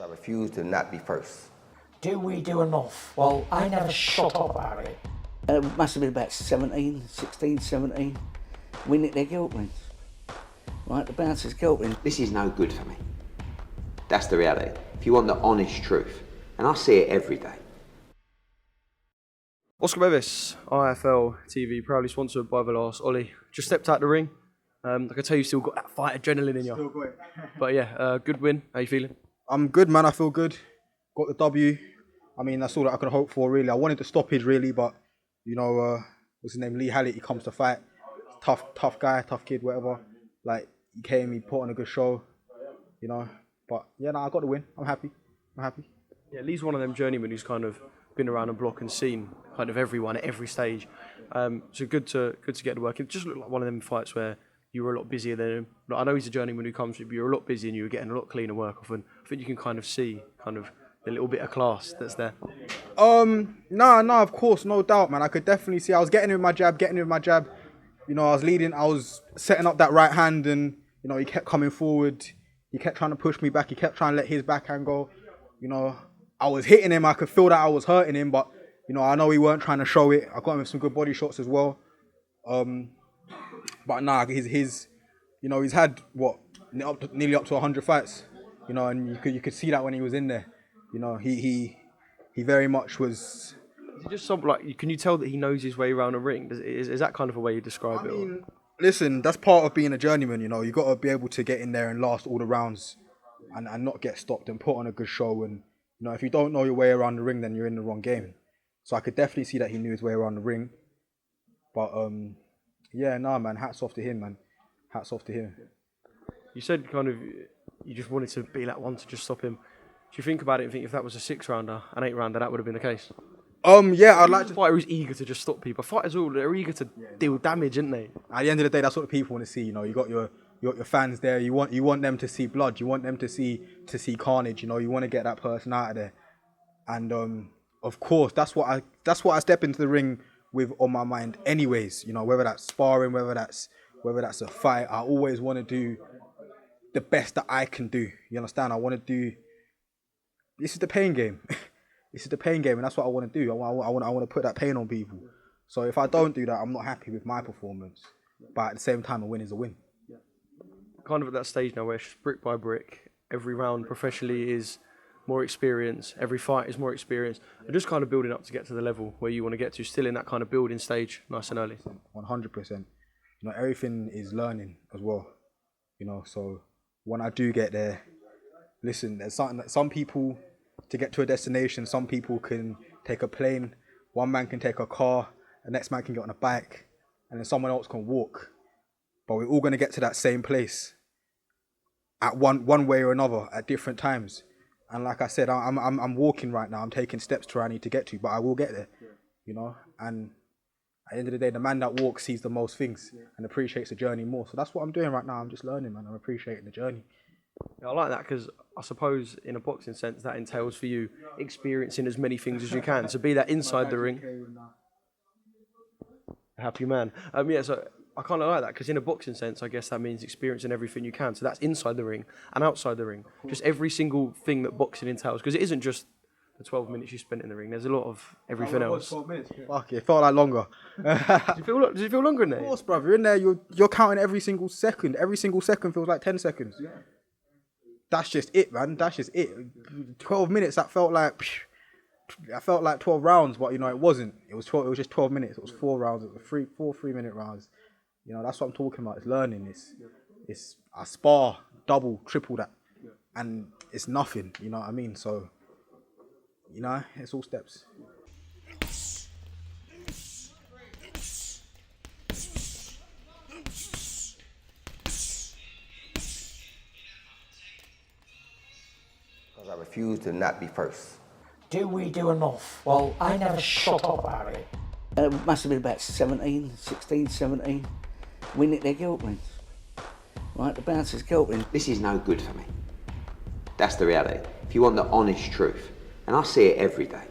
I refuse to not be first. Do we do enough? Well, I never shut up about it. It must have been about 16, 17. We nicked their guilt rings. Right, the bouncer's guilt ring. This is no good for me. That's the reality. If you want the honest truth, and I see it every day. Oscar Bevis, IFL TV, proudly sponsored by the last Ollie. Just stepped out the ring. I can tell you still got that fight adrenaline in you. Still got it. But yeah, good win. How you feeling? I'm good, man. I feel good. Got the W. I mean, that's all that I could hope for, really. I wanted the stoppage, really, but, you know, what's his name? Lee Hallett, he comes to fight. Tough guy, tough kid, whatever. Like, he came, he put on a good show, you know. But, yeah, no, I got the win. I'm happy. Yeah, Lee's one of them journeymen who's kind of been around the block and seen kind of everyone at every stage. So good to get the work. It just looked like one of them fights where you were a lot busier than him. I know he's a journeyman who comes, but you're a lot busier and you were getting a lot cleaner work off. And I think you can kind of see kind of the little bit of class that's there. No, of course, no doubt, man. I could definitely see I was getting in with my jab. You know, I was leading, I was setting up that right hand and, you know, he kept coming forward. He kept trying to push me back. He kept trying to let his backhand go. You know, I was hitting him. I could feel that I was hurting him, but, you know, I know he weren't trying to show it. I got him with some good body shots as well. But nah, he's you know, he's had, nearly up to 100 fights. You know, and you could see that when he was in there. You know, he very much was. Is it just something like, can you tell that he knows his way around a ring? Is that kind of a way you describe it? Mean, listen, that's part of being a journeyman, you know. You got to be able to get in there and last all the rounds and not get stopped and put on a good show. And, you know, if you don't know your way around the ring, then you're in the wrong game. So I could definitely see that he knew his way around the ring. But, yeah, nah, man, hats off to him, man. Hats off to him. You said kind of you just wanted to be that one to just stop him. Do you think about it and think if that was a 6-rounder, an 8-rounder, that would have been the case? Yeah, I'd like to. A fighter who's eager to just stop people. Fighters they're eager to deal damage, aren't they? At the end of the day, that's what the people want to see. You know, you got your fans there. You want them to see blood. You want them to see carnage. You know, you want to get that person out of there. And of course, that's what I step into the ring with on my mind. Anyways, you know, whether that's sparring, whether that's a fight, I always want to do the best that I can do. You understand? I want to do. This is the pain game. This is the pain game, and that's what I want to do. I want to put that pain on people. So if I don't do that, I'm not happy with my performance. But at the same time, a win is a win. Kind of at that stage now where it's brick by brick, every round professionally is more experience, every fight is more experience, and just kind of building up to get to the level where you want to get to, still in that kind of building stage, nice and early. 100%. You know, everything is learning as well. You know, so when I do get there, listen, there's something that some people, to get to a destination, some people can take a plane, one man can take a car, the next man can get on a bike, and then someone else can walk. But we're all going to get to that same place at one way or another at different times. And like I said, I'm walking right now. I'm taking steps to where I need to get to, but I will get there. You know, and at the end of the day, the man that walks sees the most things and appreciates the journey more. So that's what I'm doing right now. I'm just learning, man. I'm appreciating the journey. Yeah, I like that because I suppose in a boxing sense that entails for you experiencing as many things as you can. To be that inside the ring. Happy man. Yeah, so I kind of like that because in a boxing sense, I guess that means experiencing everything you can. So that's inside the ring and outside the ring. Just every single thing that boxing entails. Because it isn't just the 12 minutes you spent in the ring. There's a lot of everything else. 12 minutes. Fuck, it felt like longer. Does it feel longer in there? Of course, bruv. You're in there, you're counting every single second. Every single second feels like 10 seconds. Yeah. That's just it, man. That's just it. 12 minutes, that felt like 12 rounds, but, you know, it wasn't. It was just 12 minutes. It was 4 rounds. It was four 3-minute rounds. You know, that's what I'm talking about. It's learning. It's I spar, double, triple that. And it's nothing, you know what I mean? So, you know, it's all steps. I refuse to not be first. Do we do enough? Well, I never shut up about it. It must have been about 16, 17. We nicked their guilt rings. Right, the bouncer's guilt ring. This is no good for me. That's the reality. If you want the honest truth, and I see it every day.